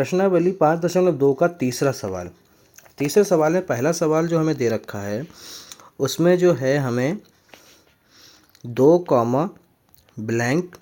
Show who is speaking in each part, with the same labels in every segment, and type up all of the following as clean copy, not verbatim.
Speaker 1: प्रश्नावली 5.2 का तीसरा सवाल। तीसरे सवाल में पहला सवाल जो हमें दे रखा है उसमें जो है हमें 2 कॉमा ब्लैंक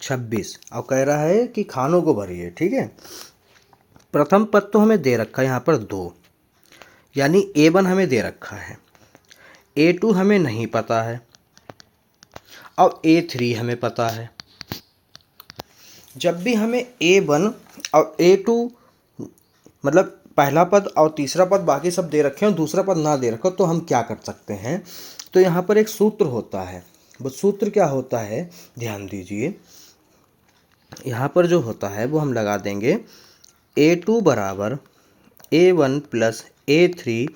Speaker 1: 26 और कह रहा है कि खानों को भरिए। ठीक है, प्रथम पद तो हमें दे रखा है यहाँ पर 2, यानी A1 हमें दे रखा है, A2 हमें नहीं पता है और A3 हमें पता है। जब भी हमें A1 और A2 मतलब पहला पद और तीसरा पद बाकी सब दे रखे हैं और दूसरा पद ना दे रखो तो हम क्या कर सकते हैं, तो यहाँ पर एक सूत्र होता है। वो सूत्र क्या होता है, ध्यान दीजिए। यहाँ पर जो होता है वो हम लगा देंगे A2 बराबर A1 प्लस A3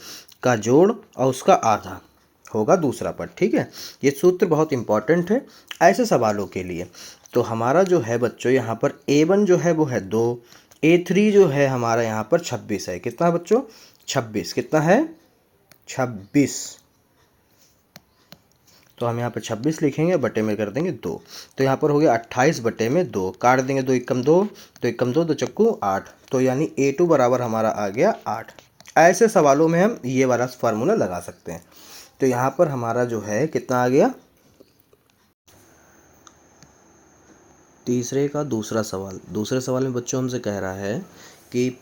Speaker 1: का जोड़ और उसका आधा होगा दूसरा पद। ठीक है, ये सूत्र बहुत इंपॉर्टेंट है ऐसे सवालों के लिए। तो हमारा जो है बच्चों यहाँ पर A1 जो है वो है 2, A3 जो है हमारा यहाँ पर 26 है। कितना बच्चों, 26। कितना है, 26। तो हम यहाँ पर 26 लिखेंगे, बटे में कर देंगे 2। तो यहाँ पर हो गया 28 बटे में 2, काट देंगे 2 एकम 2, 2 एकम 2, 2 चक्कू 8। तो यानी A2 बराबर हमारा आ गया 8। ऐसे सवालों में हम ये वाला फार्मूला लगा सकते हैं। तो यहाँ पर हमारा जो है कितना आ गया, तीसरे का दूसरा सवाल। दूसरे सवाल में बच्चों हमसे कह रहा है कि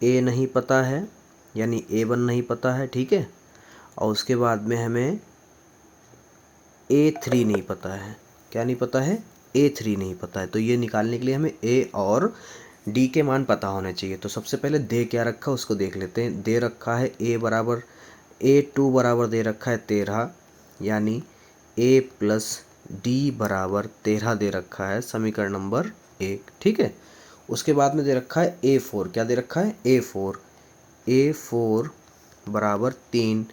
Speaker 1: A नहीं पता है, यानी A1 नहीं पता है। ठीक है, और उसके बाद में हमें A3 नहीं पता है। क्या नहीं पता है, A3 नहीं पता है। तो ये निकालने के लिए हमें A और D के मान पता होने चाहिए। तो सबसे पहले दे क्या रखा उसको देख लेते हैं। दे रखा है A2 बराबर दे रखा है 13, यानी A प्लस D बराबर 13 दे रखा है, समीकरण नंबर 1। ठीक है, उसके बाद में दे रखा है A4। क्या दे रखा है, A4 बराबर 3।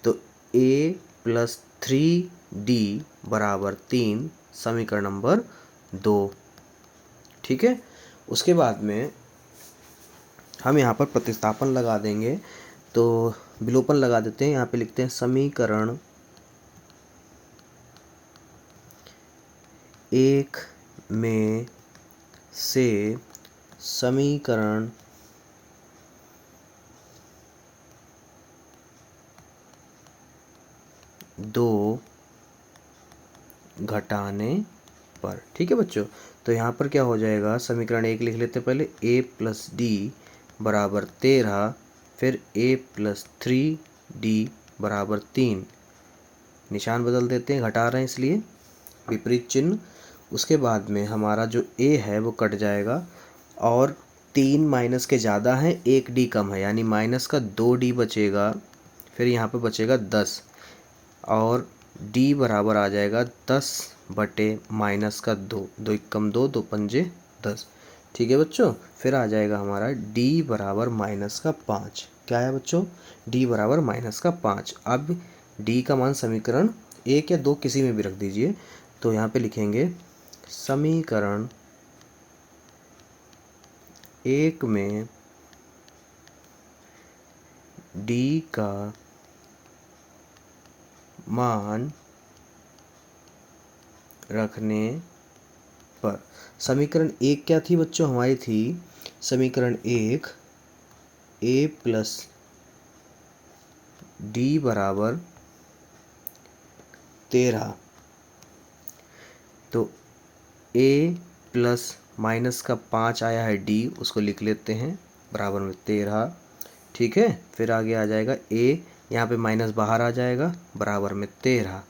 Speaker 1: तो A प्लस 3D बराबर 3, समीकरण नंबर 2। ठीक है, उसके बाद में हम यहाँ पर प्रतिस्थापन लगा देंगे। तो विलोपन लगा देते हैं। यहाँ पे लिखते हैं समीकरण 1 में से समीकरण 2 घटाने पर। ठीक है बच्चों, तो यहाँ पर क्या हो जाएगा, समीकरण 1 लिख लेते हैं पहले। A प्लस D बराबर 13, फिर A प्लस 3D बराबर 3। निशान बदल देते हैं, घटा रहे हैं इसलिए विपरीत चिन्ह। उसके बाद में हमारा जो A है वो कट जाएगा और 3 माइनस के ज़्यादा है, 1 D कम है, यानी माइनस का 2D बचेगा। फिर यहाँ पे बचेगा 10 और D बराबर आ जाएगा 10 बटे माइनस का 2, 2 एकम 2, 2 पंजे 10। ठीक है बच्चों, फिर आ जाएगा हमारा D बराबर माइनस का 5। क्या है बच्चों, D बराबर माइनस का 5। अब D का मान समीकरण 1 या 2 किसी में भी रख दीजिए। तो यहाँ पे लिखेंगे समीकरण 1 में D का मान रखने पर। समीकरण 1 क्या थी बच्चों हमारी, थी समीकरण 1 A प्लस D बराबर 13। तो A प्लस माइनस का 5 आया है D, उसको लिख लेते हैं बराबर में 13। ठीक है, फिर आगे आ जाएगा A, यहाँ पे माइनस बाहर आ जाएगा, बराबर में 13।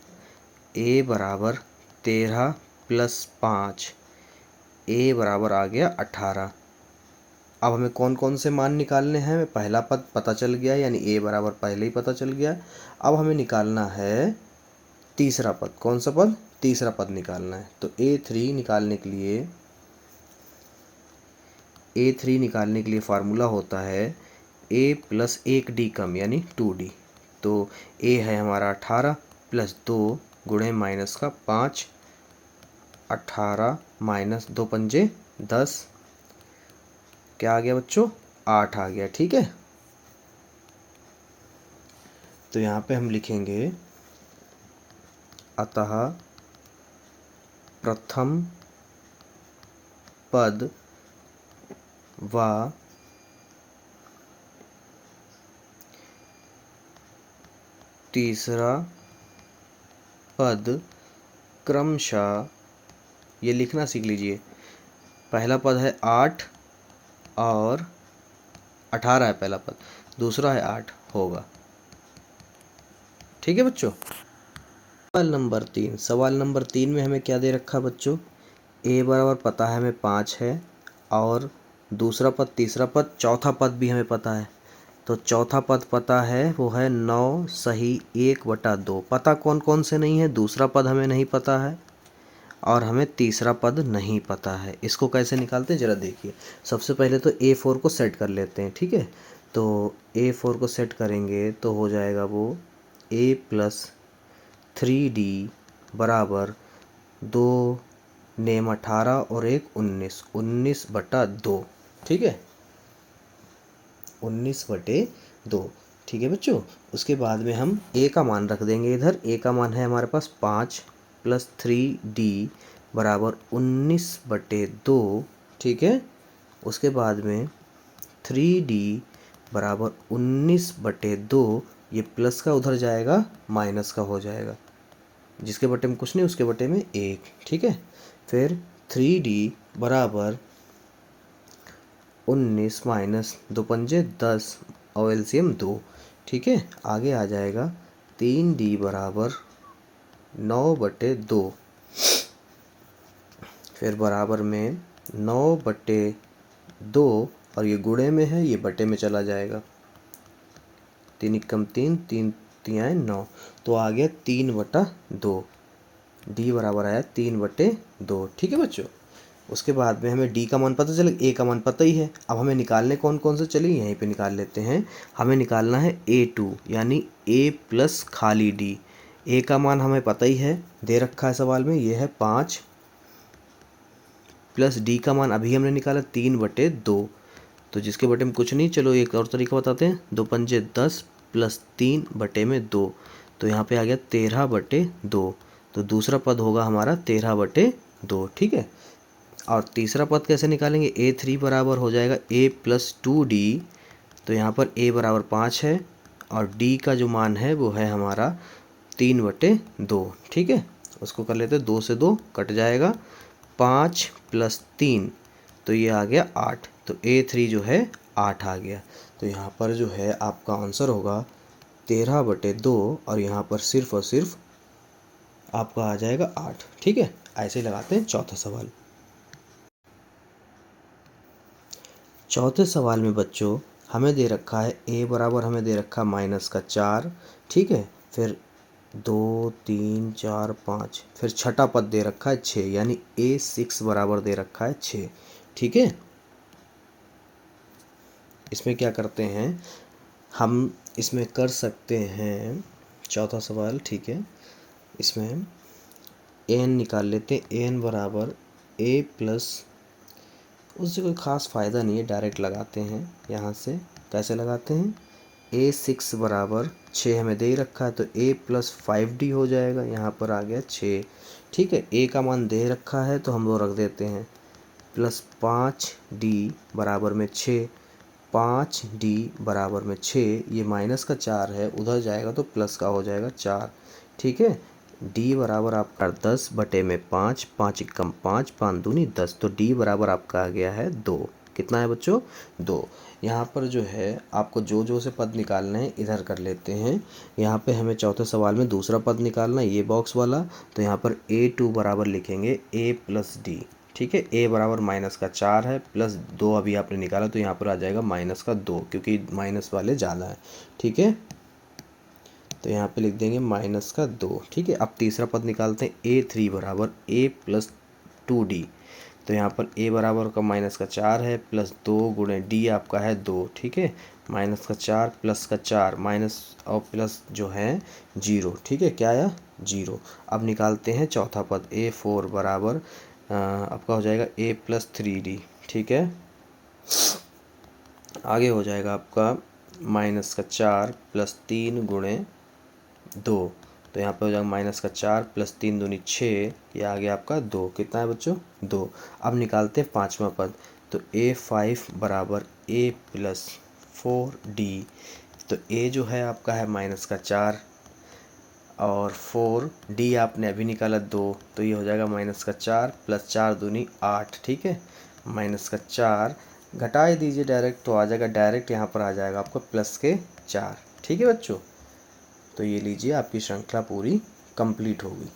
Speaker 1: A बराबर 13 प्लस 5, A बराबर आ गया 18। अब हमें कौन कौन से मान निकालने हैं, हमें पहला पद पता चल गया, यानी A बराबर पहले ही पता चल गया। अब हमें निकालना है तीसरा पद। कौन सा पद, तीसरा पद निकालना है। तो A3 निकालने के लिए फार्मूला होता है A प्लस 1D कम, यानी 2D। तो A है हमारा 18 प्लस 2 गुणे माइनस का 5, 18 माइनस 2 पंजे 10। क्या आ गया बच्चों, 8 आ गया। ठीक है, तो यहाँ पे हम लिखेंगे अतः प्रथम पद व तीसरा पद क्रमशः, ये लिखना सीख लीजिए, पहला पद है 8 और 18 है पहला पद, दूसरा है 8 होगा। ठीक है बच्चों। सवाल नंबर 3 में हमें क्या दे रखा बच्चों, ए बराबर पता है हमें 5 है, और दूसरा पद, तीसरा पद, चौथा पद भी हमें पता है। तो चौथा पद पता है वो है 9 सही 1/2। पता कौन कौन से नहीं है, दूसरा पद हमें नहीं पता है और हमें तीसरा पद नहीं पता है। इसको कैसे निकालते हैं ज़रा देखिए। सबसे पहले तो A4 को सेट कर लेते हैं, ठीक है। तो A4 को सेट करेंगे तो हो जाएगा वो A+3D बराबर 2 नेम 18 और 1 19, 19/2। ठीक है, 19/2। ठीक है बच्चों। उसके बाद में हम A का मान रख देंगे इधर। A का मान है हमारे पास 5 + 3D बराबर 19/2। ठीक है। उसके बाद में 3D बराबर 19/2, ये प्लस का उधर जाएगा माइनस का हो जाएगा, जिसके बटे में कुछ नहीं उसके बटे में 1। ठीक है। फिर 3D बराबर 19 माइनस 2 पंजे 10 और एलसीएम 2। ठीक है। आगे आ जाएगा 3D बराबर 9/2, फिर बराबर में 9/2 और ये गुणे में है, ये बटे में चला जाएगा। 3 × 3, 3 × 9, तो आ गया 3/2। डी बराबर आया 3/2। ठीक है बच्चों। उसके बाद में हमें डी का मान पता चला, ए का मान पता ही है। अब हमें निकालने कौन कौन से, चलिए यहीं पे निकाल लेते हैं। हमें निकालना है A2 यानी A प्लस खाली डी। ए का मान हमें पता ही है, दे रखा है सवाल में, ये है 5, प्लस डी का मान अभी हमने निकाला 3/2, तो जिसके बटे में कुछ नहीं। चलो एक और तरीका बताते हैं, 2 पंजे 10 प्लस 3/2, तो यहाँ पे आ गया 13/2। तो दूसरा पद होगा हमारा 13/2। ठीक है। और तीसरा पद कैसे निकालेंगे, A3 बराबर हो जाएगा A+2D। तो यहाँ पर A बराबर 5 है और D का जो मान है वो है हमारा 3/2। ठीक है। उसको कर लेते हैं, 2 से 2 कट जाएगा, 5 + 3, तो ये आ गया 8। तो A3 जो है 8 आ गया। तो यहाँ पर जो है आपका आंसर होगा 13/2 और यहाँ पर सिर्फ और सिर्फ आपका आ जाएगा 8। ठीक है। ऐसे लगाते हैं चौथा सवाल। चौथे सवाल में बच्चों हमें दे रखा है A बराबर, हमें दे रखा है -4। ठीक है। फिर 2 3 4 5, फिर छठा पद दे रखा है 6, यानी A6 बराबर दे रखा है 6। ठीक है। इसमें क्या करते हैं हम, इसमें कर सकते हैं चौथा सवाल। ठीक है। इसमें n निकाल लेते हैं। n बराबर A+, उससे कोई ख़ास फ़ायदा नहीं है, डायरेक्ट लगाते हैं। यहाँ से कैसे लगाते हैं, A6 बराबर 6 हमें दे ही रखा है, तो A+5D हो जाएगा। यहाँ पर आ गया 6। ठीक है। A का मान दे रखा है तो हम वो रख देते हैं, +5D बराबर में 6, 5D बराबर में 6, ये -4 है, उधर जाएगा तो प्लस का हो जाएगा 4। ठीक है। D बराबर आपका 10/5, 5 एकम 5, 5 दूनी 10, तो D बराबर आपका आ गया है 2। कितना है बच्चों, 2। यहाँ पर जो है आपको जो जो से पद निकालने हैं इधर कर लेते हैं। यहाँ पे हमें चौथे सवाल में दूसरा पद निकालना है, ये बॉक्स वाला। तो यहाँ पर A2 बराबर लिखेंगे A+D। ठीक है। A बराबर -4 है, +2 अभी आपने निकाला, तो यहाँ पर आ जाएगा -2, क्योंकि माइनस वाले ज़्यादा है। ठीक है। तो यहाँ पे लिख देंगे -2। ठीक है। अब तीसरा पद निकालते हैं, A3 बराबर A+2D। तो यहाँ पर A बराबर का -4 है, +2 गुणे D आपका है 2। ठीक है। -4 +4 माइनस और प्लस जो है 0। ठीक है। क्या आया, 0। अब निकालते हैं चौथा पद, A4 बराबर आपका हो जाएगा A+3D। ठीक है। आगे हो जाएगा आपका -4 + 3 गुणे 2, तो यहाँ पे हो जाएगा -4 + 3 दूनी 6, ये आ गया आपका 2। कितना है बच्चों, 2। अब निकालते हैं पाँचवा पद, तो A5 बराबर A प्लस 4D। तो A जो है आपका है -4 और 4D आपने अभी निकाला 2, तो ये हो जाएगा -4 प्लस 4 दूनी 8। ठीक है, -4 घटा ही दीजिए डायरेक्ट, तो आ जाएगा डायरेक्ट यहाँ पर आ जाएगा आपको +4। ठीक है बच्चों, तो ये लीजिए आपकी श्रृंखला पूरी कंप्लीट होगी।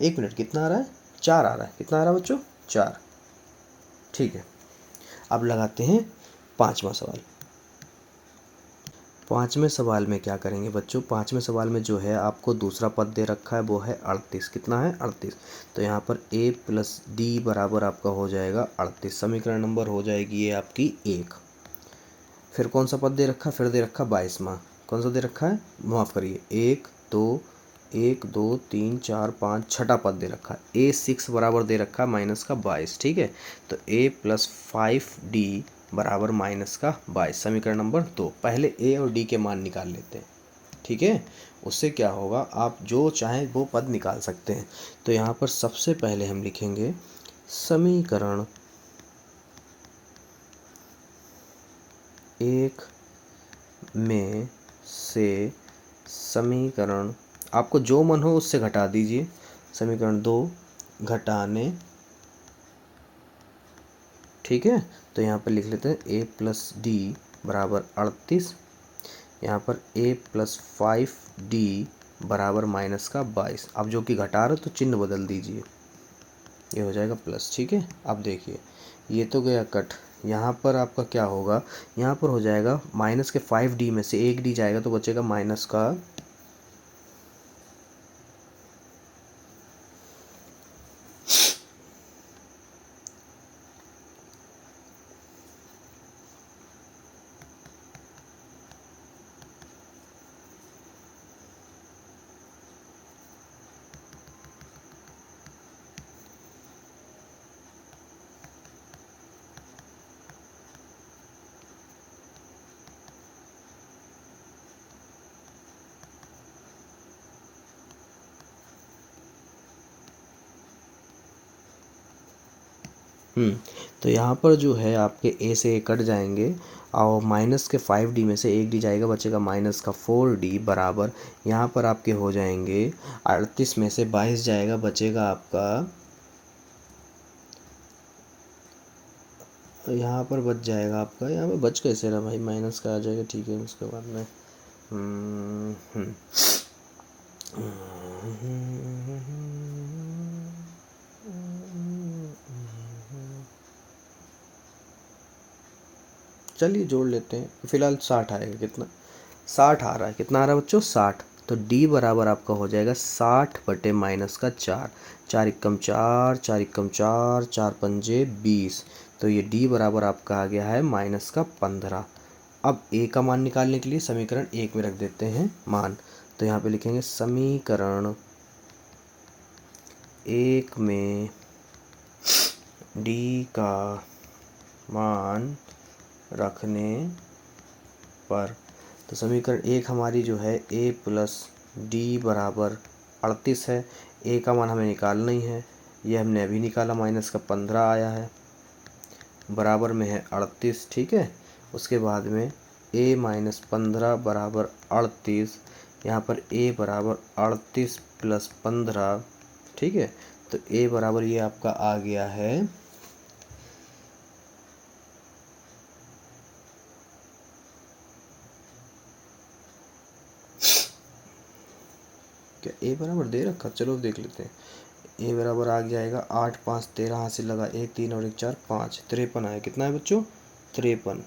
Speaker 1: 1 मिनट, कितना आ रहा है? 4 आ रहा है। कितना आ रहा है बच्चों? 4। ठीक है, अब लगाते हैं 5वां सवाल। 5वें सवाल में क्या करेंगे बच्चों? 5वें सवाल में जो है आपको दूसरा पद दे रखा है वो है 38। कितना है? 38। तो यहाँ पर A प्लस D बराबर आपका हो जाएगा 38। समीकरण नंबर हो जाएगी ये आपकी 1। फिर कौन सा पद दे रखा? फिर दे रखा 22वां। कौन सा दे रखा है? माफ़ करिए, 1 2 3 4 5 छठा पद दे रखा है। A6 बराबर दे रखा है -22। ठीक है, तो A प्लस 5D बराबर -22। समीकरण नंबर 2। पहले A और D के मान निकाल लेते हैं। ठीक है, उससे क्या होगा, आप जो चाहें वो पद निकाल सकते हैं। तो यहाँ पर सबसे पहले हम लिखेंगे समीकरण 1 में से समीकरण, आपको जो मन हो उससे घटा दीजिए। समीकरण 2 घटाने, ठीक है, तो यहाँ पर लिख लेते हैं A प्लस D बराबर 38। यहाँ पर A प्लस 5D बराबर -22। अब जो कि घटा रहे तो चिन्ह बदल दीजिए, ये हो जाएगा प्लस। ठीक है, अब देखिए ये तो गया कट। यहाँ पर आपका क्या होगा? यहाँ पर हो जाएगा -5D में से 1D जाएगा तो बचेगा माइनस का तो यहाँ पर जो है आपके A से A कट जाएंगे और -5D में से 1D जाएगा, बचेगा -4D बराबर यहाँ पर आपके हो जाएंगे 38 में से 22 जाएगा, बचेगा आपका, यहाँ पर बच जाएगा आपका, यहाँ पर बच कैसे रहा भाई? माइनस का आ जाएगा। ठीक है, उसके बाद में चलिए जोड़ लेते हैं। फिलहाल 60 आएगा। कितना? 60 आ रहा है। कितना आ रहा है बच्चों? 60। तो D बराबर आपका हो जाएगा 60 बटे -4। 4 एकम 4, 4 एकम 4, 4 पंजे 20। तो ये D बराबर आपका आ गया है -15। अब A का मान निकालने के लिए समीकरण 1 में रख देते हैं मान। तो यहाँ पे लिखेंगे समीकरण 1 में D का मान रखने पर, तो समीकरण 1 हमारी जो है A प्लस D बराबर 38 है। A का मान हमें निकालना ही है, ये हमने अभी निकाला, -15 आया है, बराबर में है 38। ठीक है, उसके बाद में A -15 बराबर 38। यहाँ पर A बराबर 38 प्लस 15। ठीक है, तो A बराबर ये आपका आ गया है क्या? A बराबर दे रखा, चलो देख लेते हैं। A बराबर आ जाएगा 8 5 13, हासिल लगा 1 3 और 1 4 5, 53 आया। कितना है बच्चों? 53।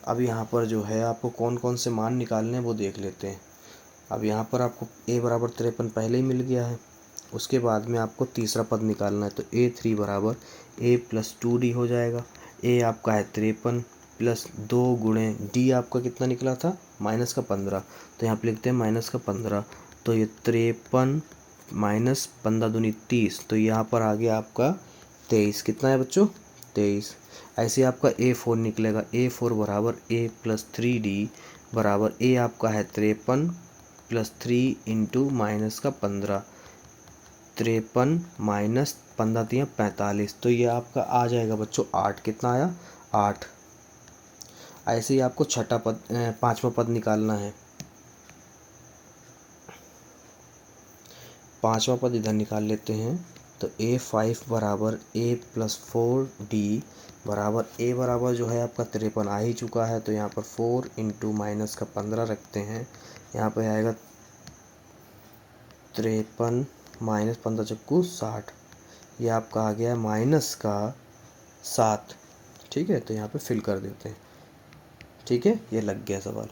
Speaker 1: अब यहाँ पर जो है आपको कौन कौन से मान निकालने हैं वो देख लेते हैं। अब यहाँ पर आपको A बराबर 53 पहले ही मिल गया है। उसके बाद में आपको तीसरा पद निकालना है, तो A3 बराबर A प्लस 2D हो जाएगा। A आपका है 53 प्लस 2 गुणे D आपका कितना निकला था? -15। तो यहाँ पे लिखते हैं -15। तो ये 53 -15 दूनी 30, तो यहाँ पर आ गया आपका 23। कितना है बच्चों? 23। ऐसे आपका A4 निकलेगा। A4 बराबर A प्लस 3D बराबर A आपका है 53 प्लस 3 इंटू -15। 53 माइनस 15 तियाँ 45, तो ये आपका आ जाएगा बच्चों 8। कितना आया? 8। ऐसे ही आपको छठा पद, पाँचवा पद निकालना है। पाँचवा पद इधर निकाल लेते हैं। तो A5 बराबर A+4D बराबर A बराबर जो है आपका 53 आ ही चुका है, तो यहाँ पर 4 इंटू माइनस का 15 रखते हैं। यहाँ पर आएगा 53 माइनस 15 चक्कू 60, ये आपका आ गया माइनस का 7। ठीक है, तो यहाँ पे फिल कर देते हैं। ठीक है, ये लग गया सवाल।